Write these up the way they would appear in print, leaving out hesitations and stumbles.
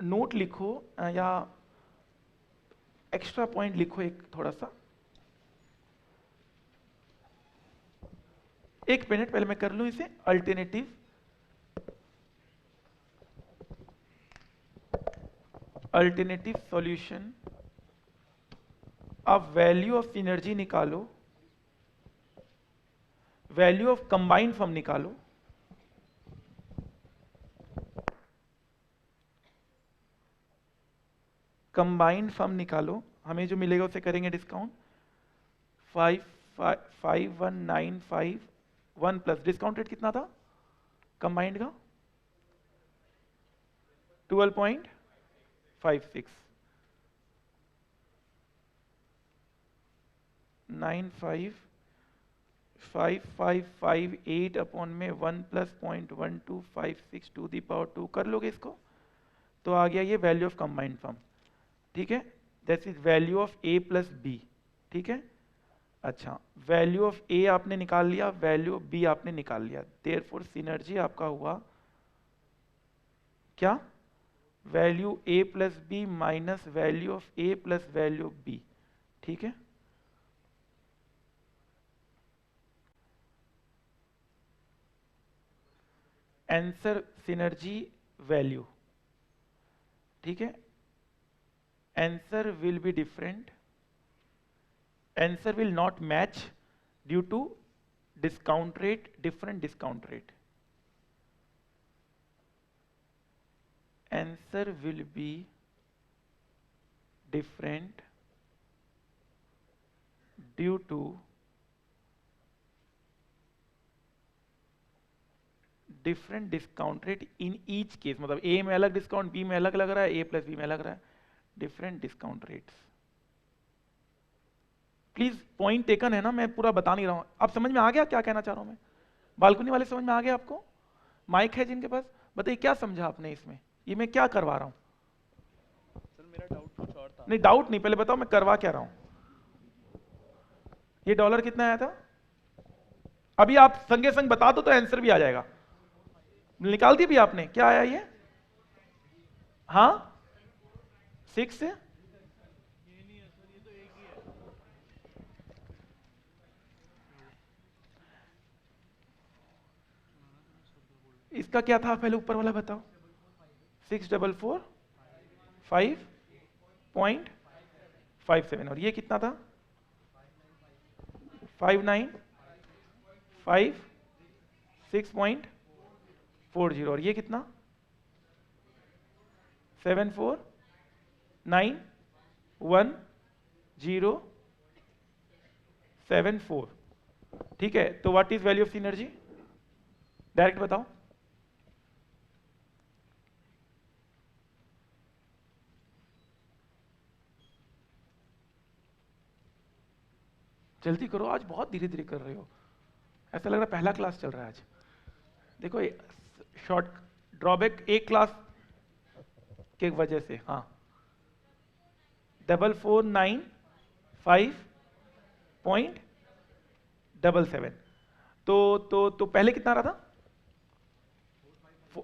Note लिखो या extra point लिखो एक थोड़ा सा। एक मिनट पहले मैं कर लूं इसे। अल्टरनेटिव सॉल्यूशन, अब वैल्यू ऑफ सिनर्जी निकालो, वैल्यू ऑफ कंबाइंड सम निकालो। कंबाइंड सम निकालो, हमें जो मिलेगा उसे करेंगे डिस्काउंट। 5195 प्लस डिस्काउंट रेट कितना था कंबाइंड का? 12.56। 95558 अपॉन में 1 प्लस 0.1256 टू दी पावर 2 कर लोगे इसको तो आ गया ये वैल्यू ऑफ कंबाइंड फर्म। ठीक है, that is value of A plus B. ठीक है, अच्छा वैल्यू ऑफ ए आपने निकाल लिया, वैल्यू ऑफ बी आपने निकाल लिया, देयरफॉर सिनर्जी आपका हुआ क्या? Value A plus B minus value of A plus value of B. ठीक है, आंसर सिनर्जी वैल्यू। ठीक है, answer will be different, answer will not match due to discount rate, different discount rate. answer will be different due to different discount rate in each case। मतलब A में अलग discount, B में अलग लग रहा है, A प्लस B में अलग रहा है, different discount rates. Please point taken है ना, मैं पूरा बता नहीं रहा हूं। आप समझ में आ गया क्या कहना चाह रहा हूं मैं? बालकनी वाले समझ में आ गया आपको? माइक है जिनके पास, बताइए क्या समझा आपने इसमें, ये मैं क्या करवा रहा हूं? सर मेरा डाउट कुछ और था। नहीं डाउट नहीं, पहले बताओ मैं करवा क्या रहा हूं। ये डॉलर कितना आया था? अभी आप संगे संग बता दो तो आंसर भी आ जाएगा। निकाल दिया भी आपने, क्या आया ये? हाँ 6 से इसका क्या था पहले ऊपर वाला बताओ। 644.57 और ये कितना था? 5956.40 और ये कितना? 749107 ठीक है, तो what is value of synergy? Direct बताओ। जल्दी करो, आज बहुत धीरे धीरे कर रहे हो, ऐसा लग रहा है पहला क्लास चल रहा है आज। देखो शॉर्ट ड्रॉबैक एक क्लास के वजह से, हाँ 449.5.77 तो पहले कितना रहा था?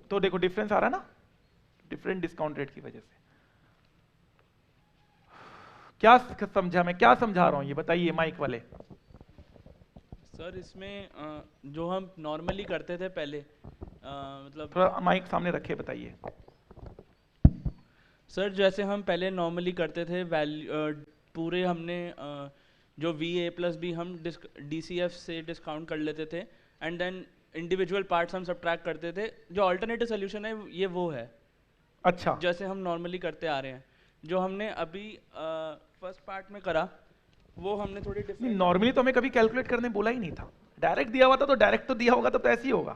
तो देखो डिफरेंस आ रहा है ना, डिफरेंट डिस्काउंट रेट की वजह से। क्या समझा मैं, क्या समझा रहा हूं ये बताइए माइक वाले। सर इसमें जो हम नॉर्मली करते थे पहले, मतलब थोड़ा माइक सामने रखे बताइए। सर जैसे हम पहले नॉर्मली करते थे पूरे हमने जो वी ए प्लस बी हम DCF से डिस्काउंट कर लेते थे एंड देन इंडिविजुअल पार्ट्स हम सब्ट्रैक्ट करते थे। जो अल्टरनेटिव सोल्यूशन है ये वो है, अच्छा जैसे हम नॉर्मली करते आ रहे हैं। जो हमने अभी फर्स्ट पार्ट में करा वो हमने थोड़ी डिफरेंट। नॉर्मली तो हमें कभी कैलकुलेट करने बोला ही नहीं था, डायरेक्ट दिया हुआ था तो डायरेक्ट तो दिया होगा तो ऐसे ही होगा।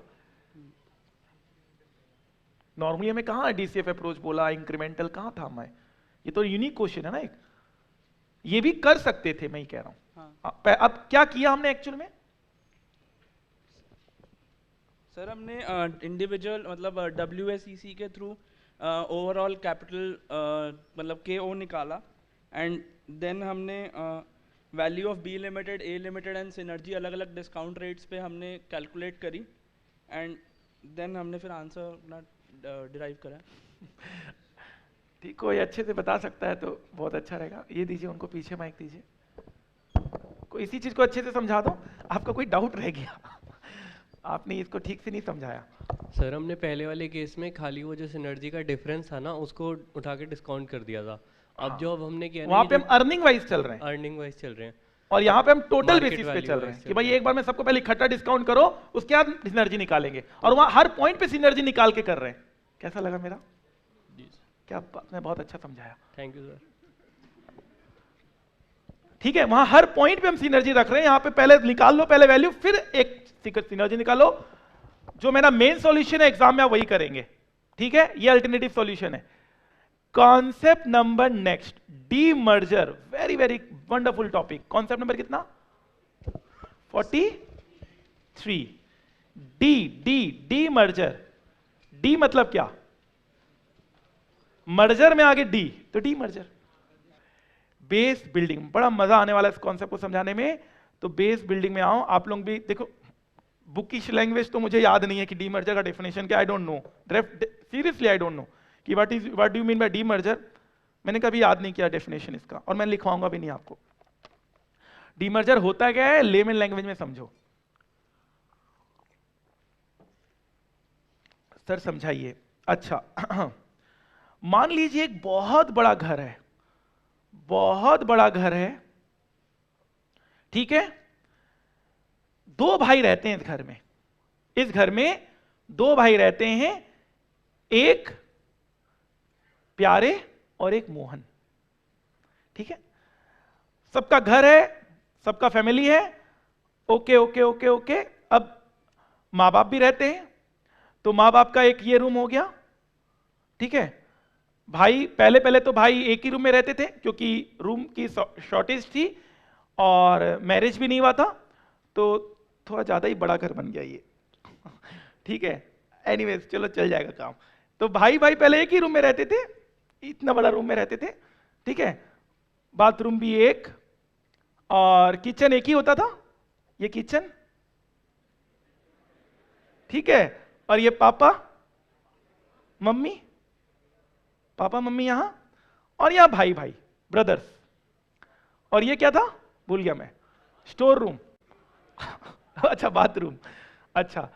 नॉर्मली हमें कहाँ DCF अप्रोच बोला, इंक्रीमेंटल कहाँ था हमें? ये तो यूनिक क्वेश्चन है ना एक, ये भी कर सकते थे मैं ही कह रहा हूं। हाँ। अब क्या किया हमने एक्चुअल में? सर हमने इंडिविजुअल मतलब WSEC के थ्रू ओवरऑल कैपिटल मतलब KO निकाला एंड देन हमने value of B limited, A limited and synergy अलग अलग डिस्काउंट रेट्स पे हमने कैलकुलेट करी एंड देन हमने फिर आंसर अपना डिराइव करा। ठीक, कोई अच्छे से बता सकता है तो बहुत अच्छा रहेगा। ये दीजिए उनको, पीछे माइक दीजिए, कोई इसी चीज को अच्छे से समझा दो। आपका कोई डाउट रह गया आपने इसको ठीक से नहीं समझाया। सर हमने पहले वाले केस में खाली वो जो सिनर्जी का डिफरेंस था ना उसको उठा के डिस्काउंट कर दिया था। अब जो अब हमने किया वहां पे हम अर्निंग वाइज चल रहे हैं, अर्निंग वाइज चल रहे हैं, और यहाँ पे हम टोटल Market बेसिस पे value चल रहे हैं wise कि चल भाई रहे हैं। एक बार में सबको पहले इकट्ठा डिस्काउंट करो, उसके बाद सिनर्जी निकालेंगे, और वहां हर पॉइंट पे सिनर्जी निकाल के कर रहे हैं। कैसा लगा मेरा? क्या आपने बहुत अच्छा समझाया, थैंक यू सर। ठीक है। वहां हर पॉइंट पे हम सिनर्जी रख रहे हैं, यहाँ पे पहले निकाल लो पहले वैल्यू, फिर एक सिनर्जी निकालो। जो मेरा मेन सॉल्यूशन है एग्जाम में आप वही करेंगे, ठीक है। ये अल्टरनेटिव सॉल्यूशन है। Concept number next, D merger, very very wonderful topic. Concept number कितना? 43। D D D merger. D मतलब क्या? मर्जर में आगे डी, तो डी मर्जर। बेस बिल्डिंग, बड़ा मजा आने वाला है इस कॉन्सेप्ट को समझाने में। तो बेस बिल्डिंग में आओ आप लोग भी। देखो बुकिश लैंग्वेज तो मुझे याद नहीं है कि डी मर्जर का डेफिनेशन क्या, I don't know, seriously I don't know कि what do you mean by the merger. मैंने कभी याद नहीं किया डेफिनेशन इसका, और मैं लिखवाऊंगा भी नहीं आपको। डी मर्जर होता क्या है, लेमन लैंग्वेज में समझो। सर समझाइए। अच्छा मान लीजिए एक बहुत बड़ा घर है, बहुत बड़ा घर है, ठीक है। दो भाई रहते हैं इस घर में। इस घर में दो भाई रहते हैं, एक प्यारे और एक मोहन, ठीक है। सबका घर है, सबका फैमिली है, ओके ओके ओके ओके। अब मां बाप भी रहते हैं, तो मां बाप का एक ये रूम हो गया, ठीक है। भाई पहले पहले तो भाई एक ही रूम में रहते थे क्योंकि रूम की शॉर्टेज थी और मैरिज भी नहीं हुआ था, तो थोड़ा ज्यादा ही बड़ा घर बन गया ये ठीक है। एनीवेज चलो चल जाएगा काम। तो भाई भाई पहले एक ही रूम में रहते थे, इतना बड़ा रूम में रहते थे, ठीक है। बाथरूम भी एक और किचन एक ही होता था, ये किचन, ठीक है। और ये पापा मम्मी, पापा मम्मी यहां, और यहां भाई भाई ब्रदर्स। और ये क्या था भूल गया मैं, स्टोर रूम अच्छा बाथरूम, अच्छा।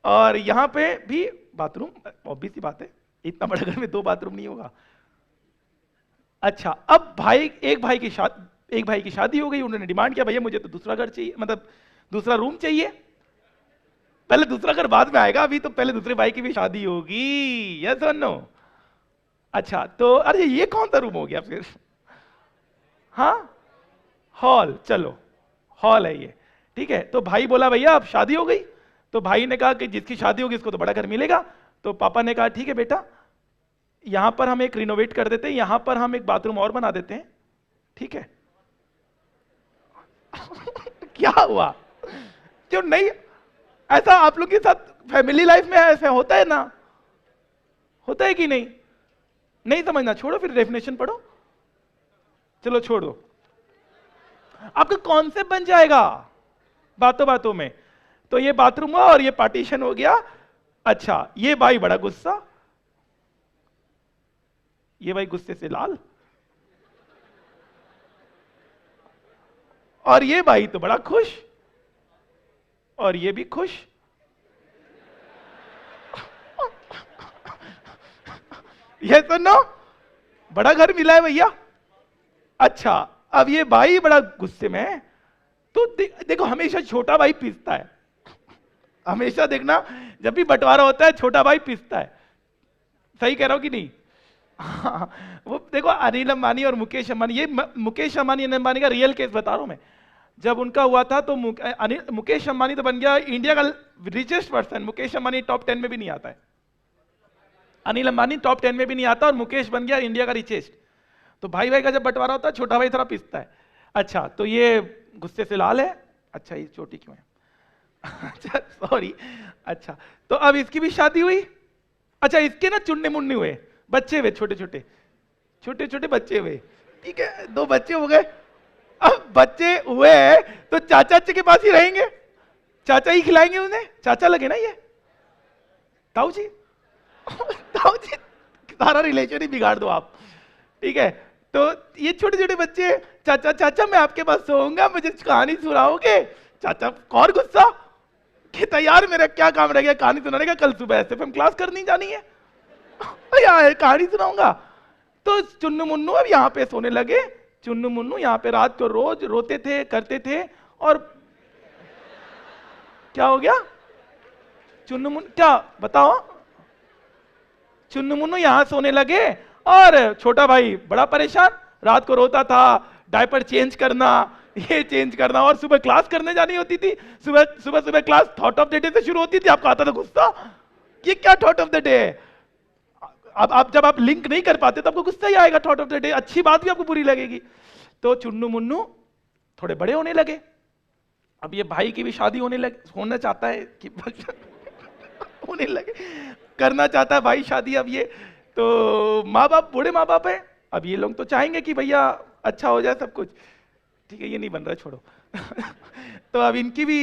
और यहां पे भी बाथरूम, ऑब्वियस सी बात है, इतना बड़ा घर में दो बाथरूम नहीं होगा। अच्छा अब एक भाई की शादी हो गई, उन्होंने डिमांड किया भैया मुझे तो दूसरा घर चाहिए, मतलब दूसरा रूम चाहिए। पहले दूसरा घर बाद में आएगा, अभी तो पहले दूसरे भाई की भी शादी होगी, यस और नो। अच्छा तो अरे ये कौन सा रूम हो गया फिर? हाँ हॉल, चलो हॉल है ये, ठीक है। तो भाई बोला भैया अब शादी हो गई, तो भाई ने कहा कि जिसकी शादी होगी इसको तो बड़ा घर मिलेगा। तो पापा ने कहा ठीक है बेटा, यहां पर हम एक रिनोवेट कर देते हैं, यहां पर हम एक बाथरूम और बना देते हैं, ठीक है क्या हुआ? क्यों नहीं? ऐसा आप लोग के साथ फैमिली लाइफ में ऐसा होता है ना, होता है कि नहीं? नहीं समझना, छोड़ो फिर डेफिनेशन पढ़ो, चलो छोड़ दो, आपका कॉन्सेप्ट बन जाएगा बातों बातों में। तो ये बाथरूम हुआ और ये पार्टीशन हो गया। अच्छा ये भाई बड़ा गुस्सा, ये भाई गुस्से से लाल, और ये भाई तो बड़ा खुश, और ये भी खुश ये सुनो, बड़ा घर मिला है भैया। अच्छा अब ये भाई बड़ा गुस्से में है, तो देखो हमेशा छोटा भाई पिसता है, हमेशा देखना जब भी बंटवारा होता है छोटा भाई पिसता है, सही कह रहा हूं कि नहीं? वो देखो अनिल अंबानी और मुकेश अंबानी, ये मुकेश अंबानी अनिल अंबानी का रियल केस बता रहा हूं मैं। जब उनका हुआ था तो मुकेश अंबानी तो बन गया इंडिया का richest person, Mukesh Ambani top 10 में भी नहीं आता है, अनिल अंबानी टॉप 10 में भी नहीं आता, और मुकेश बन गया इंडिया का रिचेस्ट। तो भाई भाई का जब बंटवारा होता है छोटा भाई थोड़ा पिसता है। अच्छा तो ये गुस्से से लाल है, अच्छा ये छोटी क्यों है अच्छा सॉरी। अच्छा तो अब इसकी भी शादी हुई, अच्छा इसके ना चुन्ने मुन्ने हुए, बच्चे हुए, छोटे छोटे छोटे छोटे बच्चे हुए, ठीक है, दो बच्चे हो गए। अब बच्चे हुए तो चाचा के पास ही रहेंगे, चाचा ही खिलाएंगे उन्हें, चाचा लगे ना ये ताऊ जी ताऊ जी, सारा रिलेशन ही बिगाड़ दो आप। ठीक है, तो ये छोटे छोटे बच्चे, चाचा चाचा मैं आपके पास सोऊंगा, मुझे कहानी सुनाओगे? चाचा और गुस्सा कि तैयार, मेरा क्या काम रह गया कहानी सुनाने का, कल सुबह एसएफएम क्लास करनी जानी है, यार कहानी सुनाऊंगा। तो चुन्नू मुन्नू अब यहाँ पे सोने लगे। चुन्नू मुन्नू यहाँ पे रात को रोज रोते थे, करते थे, और क्या हो गया? चुन्नू मुन्नू क्या बताओ? चुन्नू मुन्नू यहाँ सोने लगे और छोटा भाई बड़ा परेशान, रात को रोता था, डायपर चेंज करना, ये चेंज करना, और सुबह क्लास करने जानी होती थी। सुबह सुबह सुबह class thought of the day से शुरू होती थी, आपको आता था गुस्सा, ये क्या थॉट ऑफ द डे है? अब आप जब आप लिंक नहीं कर पाते तो आपको गुस्सा ही आएगा, थॉट ऑफ द डे, अच्छी बात भी आपको बुरी लगेगी। तो चुन्नू मुन्नू थोड़े बड़े होने लगे, अब ये भाई की भी शादी होना चाहता है कि होने लगे, करना चाहता है भाई शादी। अब ये तो माँ बाप, बूढ़े माँ बाप है, अब ये लोग तो चाहेंगे कि भैया अच्छा हो जाए सब कुछ, ठीक है, ये नहीं बन रहा, छोड़ो। तो अब इनकी भी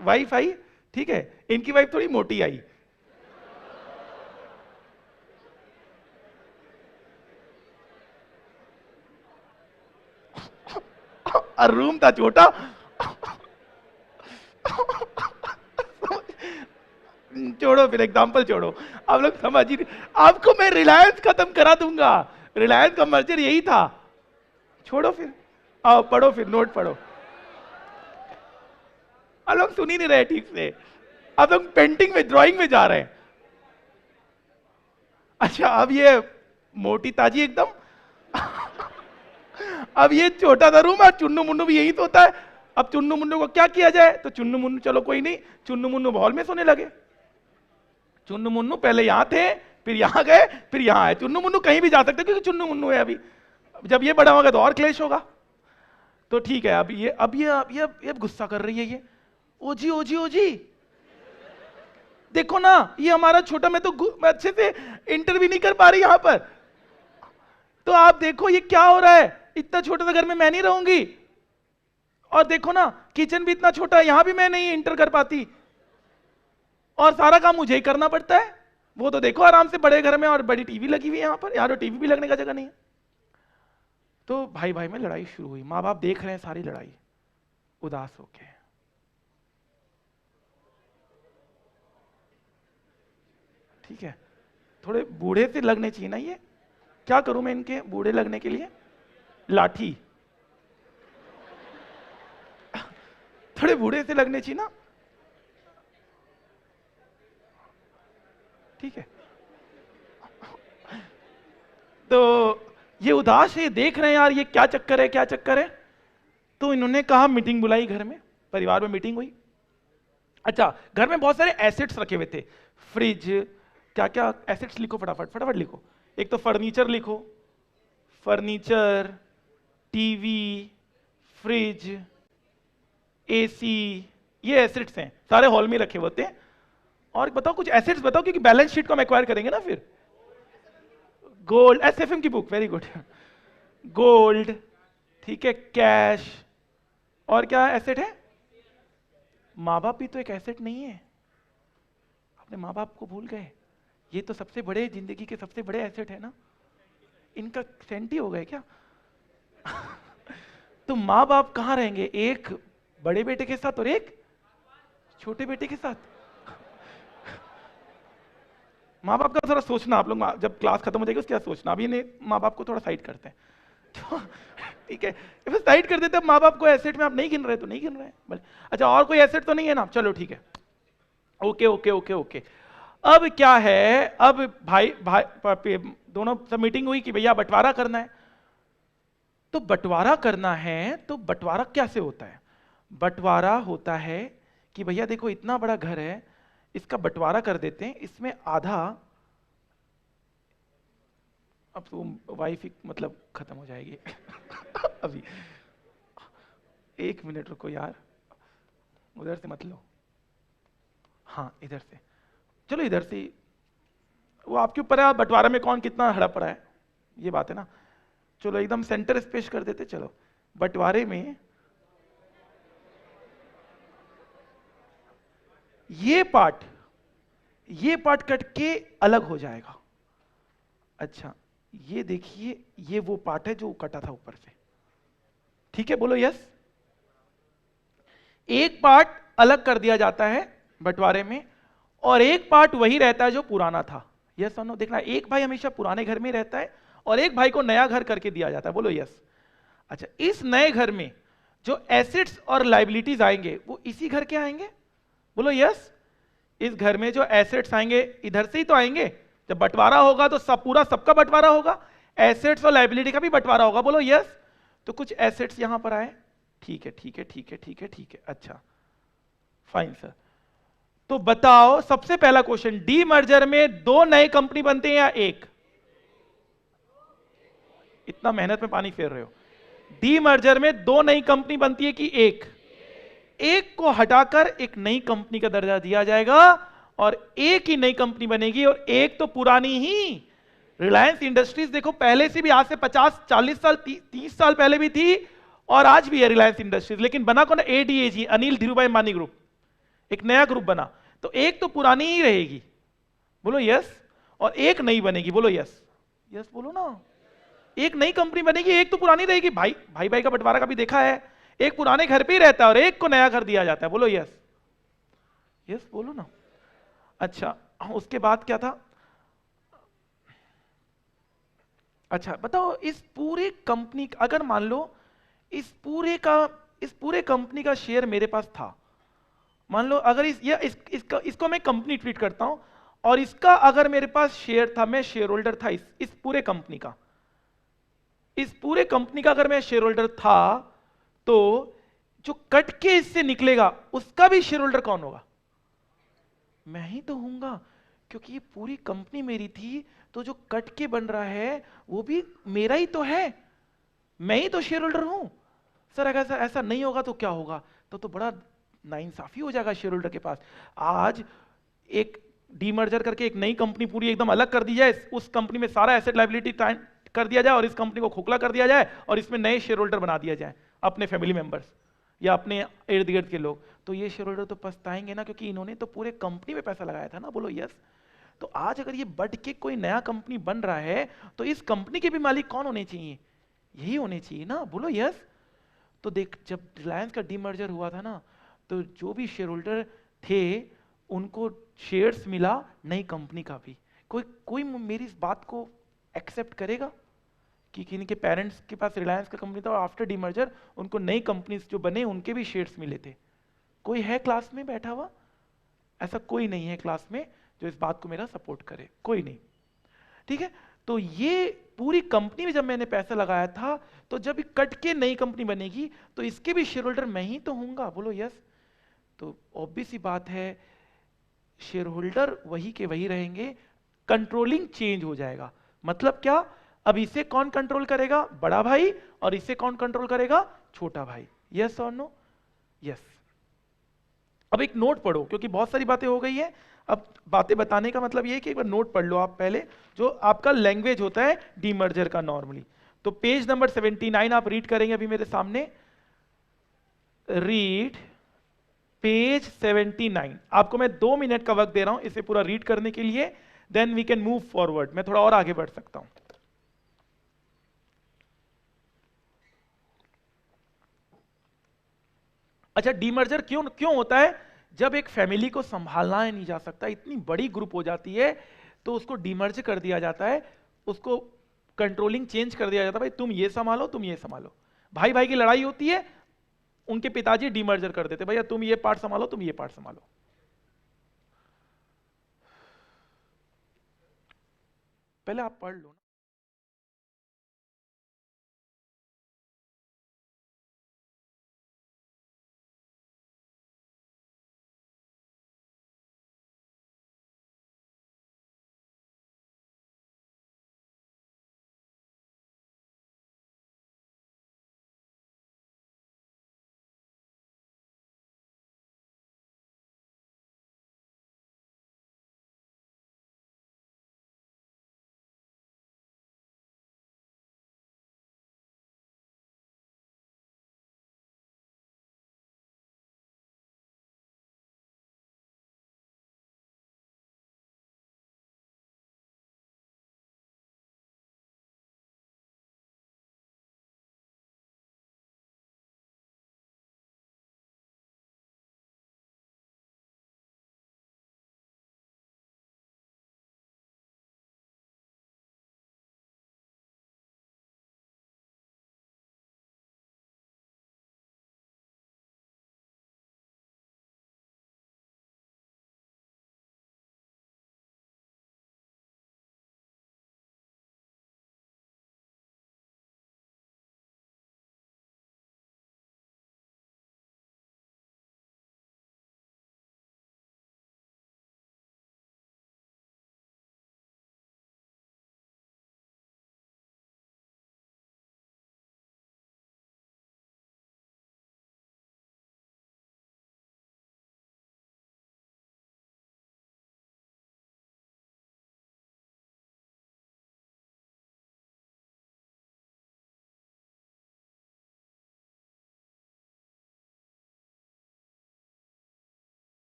वाइफ आई, ठीक है, इनकी वाइफ थोड़ी मोटी आई, और रूम था छोटा। छोड़ो फिर, एग्जाम्पल छोड़ो, आप लोग समझ ही नहीं। आपको मैं रिलायंस खत्म करा दूंगा, रिलायंस का मर्जर यही था। छोड़ो फिर, आओ पढ़ो, फिर नोट पढ़ो। आप लोग सुन ही नहीं रहे ठीक से, आप लोग पेंटिंग में, ड्राइंग में जा रहे हैं। अच्छा, अब ये मोटी ताजी एकदम, अब ये छोटा सा रूम है, चुन्नू मुन्नू भी यही सोता है। अब चुन्नू मुन्नू को क्या किया जाए? तो चुन्नू मुन्नू, चलो कोई नहीं, चुन्नू मुन्नू हॉल में सोने लगे। चुन्नू मुन्नू पहले यहां थे, फिर यहां गए, फिर यहां आए। चुन्नू मुन्नू कहीं भी जा सकते क्योंकि चुन्नू मुन्नू है। अभी जब ये बड़ा होगा तो और क्लेश होगा। तो ठीक है, अब गुस्सा कर रही है ये, ओजी ओजी ओजी, देखो ना ये हमारा छोटा, मैं अच्छे से इंटर भी नहीं कर पा रही यहां पर, तो आप देखो ये क्या हो रहा है, इतना छोटा सा घर में मैं नहीं रहूंगी, और देखो ना किचन भी इतना छोटा है, यहां भी मैं नहीं इंटर कर पाती, और सारा काम मुझे ही करना पड़ता है। वो तो देखो आराम से बड़े घर में, और बड़ी टीवी लगी हुई है यहां पर, यहां तो टीवी भी लगने का जगह नहीं है। तो भाई भाई में लड़ाई शुरू हुई, माँ बाप देख रहे हैं सारी लड़ाई, उदास होके। ठीक है, थोड़े बूढ़े से लगने चाहिए ना ये, क्या करूं मैं इनके बूढ़े लगने के लिए? लाठी, थोड़े बूढ़े से लगने चाहिए ना, ठीक है। तो ये उदास है, देख रहे हैं यार ये क्या चक्कर है, क्या चक्कर है। तो इन्होंने कहा, मीटिंग बुलाई घर में, परिवार में मीटिंग हुई। अच्छा, घर में बहुत सारे एसेट्स रखे हुए थे, फ्रिज, क्या क्या एसेट्स लिखो, फटाफट फटाफट लिखो। एक तो फर्नीचर लिखो, फर्नीचर, टीवी, फ्रिज, एसी, ये एसेट्स हैं, सारे हॉल में रखे होते हैं। और बताओ कुछ एसेट्स बताओ, क्योंकि बैलेंस शीट को हम एक्वायर करेंगे ना फिर। गोल्ड, एसएफएम की बुक, वेरी गुड। गोल्ड, ठीक है, कैश, और क्या एसेट है? माँ बाप भी तो एक एसेट नहीं है, अपने माँ बाप को भूल गए। ये तो सबसे बड़े, जिंदगी के सबसे बड़े एसेट है ना, इनका सेंटी हो गए क्या? तो माँ बाप कहाँ रहेंगे? एक बड़े बेटे के साथ और एक छोटे बेटे के साथ। माँ बाप का थोड़ा सोचना, आप लोग जब क्लास खत्म हो जाएगी उसके बाद सोचना। अभी नहीं, माँ बाप को थोड़ा साइड करते हैं, तो ठीक है, फिर साइड कर देते हैं। माँ बाप को एसेट में आप नहीं गिन रहे तो नहीं गिन रहे हैं। अच्छा, और कोई एसेट तो नहीं है ना? चलो ठीक है, ओके ओके ओके ओके। अब क्या है, अब भाई भाई दोनों सब मीटिंग हुई कि भैया बंटवारा करना है। तो बंटवारा करना है तो बंटवारा कैसे होता है? बंटवारा होता है कि भैया देखो इतना बड़ा घर है, इसका बंटवारा कर देते हैं, इसमें आधा, अब तो वाइफ मतलब खत्म हो जाएगी। अभी 1 मिनट रुको यार, उधर से मत लो, हाँ इधर से, चलो इधर से, वो आपके ऊपर है, बंटवारा में कौन कितना हड़प रहा है, ये बात है ना। चलो एकदम सेंटर स्पेस कर देते। चलो बंटवारे में ये पार्ट कट के अलग हो जाएगा। अच्छा, ये देखिए, ये वो पार्ट है जो कटा था ऊपर से, ठीक है, बोलो यस। एक पार्ट अलग कर दिया जाता है बंटवारे में, और एक पार्ट वही रहता है जो पुराना था। यस और नो? देखना, एक भाई हमेशा पुराने घर में रहता है और एक भाई को नया घर करके दिया जाता है, बोलो यस। अच्छा, इस नए घर में जो एसेट्स और लाइबिलिटीज आएंगे वो इसी घर के आएंगे, बोलो यस। इस घर में जो एसेट्स आएंगे इधर से ही तो आएंगे, जब बंटवारा होगा तो सब पूरा सबका बंटवारा होगा, एसेट्स और लाइबिलिटी का भी बंटवारा होगा, बोलो यस। तो कुछ एसेट्स यहां पर आए, ठीक है ठीक है ठीक है ठीक है ठीक है, अच्छा फाइन सर। तो बताओ, सबसे पहला क्वेश्चन, डी मर्जर में दो नए कंपनी बनते हैं या एक? इतना मेहनत में पानी फेर रहे हो। डी मर्जर में दो नई कंपनी बनती है कि एक? एक को हटाकर एक नई कंपनी का दर्जा दिया जाएगा और एक ही नई कंपनी बनेगी, और एक तो पुरानी ही। रिलायंस इंडस्ट्रीज देखो, पहले से भी, आज से 50-40 साल 30 साल पहले भी थी और आज भी है रिलायंस इंडस्ट्रीज, लेकिन बना कौन? एडीएजी, अनिल धीरूभाई अंबानी ग्रुप, एक नया ग्रुप बना। तो एक तो पुरानी ही रहेगी, बोलो यस, और एक नई बनेगी, बोलो यस। यस बोलो ना। एक नई कंपनी बनेगी, एक तो पुरानी रहेगी। भाई भाई भाई का बंटवारा का भी देखा है, एक पुराने घर पे ही रहता है और एक को नया घर दिया जाता है, बोलो यस। यस बोलो ना। अच्छा, उसके बाद क्या था? अच्छा बताओ, इस पूरे कंपनी, अगर मान लो इस पूरे कंपनी का शेयर मेरे पास था, मान लो अगर इसको मैं कंपनी ट्रीट करता हूं, और इसका अगर मेरे पास शेयर था, मैं शेयर होल्डर था इस पूरे कंपनी का, इस पूरे कंपनी का अगर मैं शेयर होल्डर था, तो जो कट के इससे निकलेगा उसका भी शेयर होल्डर कौन होगा? मैं ही तो हूंगा, क्योंकि ये पूरी कंपनी मेरी थी, तो जो कट के बन रहा है वो भी मेरा ही तो है, मैं ही तो शेयर होल्डर हूं। सर अगर ऐसा नहीं होगा तो क्या होगा? तो बड़ा नाइंसाफी हो जाएगा शेयर होल्डर के पास। आज एक डीमर्जर करके एक नई कंपनी पूरी एकदम अलग कर दी जाए, उस कंपनी में सारा एसेट लायबिलिटी कर दिया जाए और इस कंपनी को खोखला कर दिया जाए और इसमें नए शेयर होल्डर बना दिया जाए, अपने फैमिली मेंबर्स या अपने इर्द गिर्द के लोग, तो ये शेयर होल्डर तो पछताएंगे ना, क्योंकि इन्होंने तो पूरे कंपनी में पैसा लगाया था ना, बोलो यस। तो आज अगर ये बढ़ के कोई नया कंपनी बन रहा है, तो इस कंपनी के भी मालिक कौन होने चाहिए? यही होने चाहिए ना, बोलो यस। तो देख, जब रिलायंस का डीमर्जर हुआ था ना, तो जो भी शेयर होल्डर थे उनको शेयर्स मिला नई कंपनी का भी। कोई मेरी इस बात को एक्सेप्ट करेगा कि इनके पेरेंट्स के पास रिलायंस का कंपनी था और आफ्टर डीमर्जर उनको नई कंपनीज जो बने उनके भी शेयर्स मिले थे? कोई है क्लास में बैठा हुआ? ऐसा कोई नहीं है क्लास में जो इस बात को मेरा सपोर्ट करे, कोई नहीं, ठीक है। तो ये पूरी कंपनी में जब मैंने पैसा लगाया था, तो जब कट के नई कंपनी बनेगी तो इसके भी शेयर होल्डर मैं ही तो हूंगा, बोलो यस। तो ऑब्वियस सी बात है, शेयर होल्डर वही के वही रहेंगे, कंट्रोलिंग चेंज हो जाएगा। मतलब क्या? अब इसे कौन कंट्रोल करेगा? बड़ा भाई, और इसे कौन कंट्रोल करेगा? छोटा भाई। यस और नो? यस। अब एक नोट पढ़ो, क्योंकि बहुत सारी बातें हो गई है। अब बातें बताने का मतलब ये है कि एक बार नोट पढ़ लो आप पहले, जो आपका लैंग्वेज होता है डीमर्जर का नॉर्मली। तो पेज नंबर 79 आप रीड करेंगे अभी मेरे सामने। Read page 79। आपको मैं 2 मिनट का वक्त दे रहा हूं इसे पूरा रीड करने के लिए, then we can move forward. मैं थोड़ा और आगे बढ़ सकता हूं। अच्छा, डीमर्जर क्यों होता है? जब एक फैमिली को संभालना नहीं जा सकता, इतनी बड़ी ग्रुप हो जाती है, तो उसको डीमर्ज कर दिया जाता है, उसको कंट्रोलिंग चेंज कर दिया जाता है, भाई तुम ये संभालो, तुम ये संभालो। भाई भाई की लड़ाई होती है, उनके पिताजी डीमर्जर कर देते, भैया तुम ये पार्ट संभालो, तुम ये पार्ट संभालो। पहले आप पढ़ लो ना।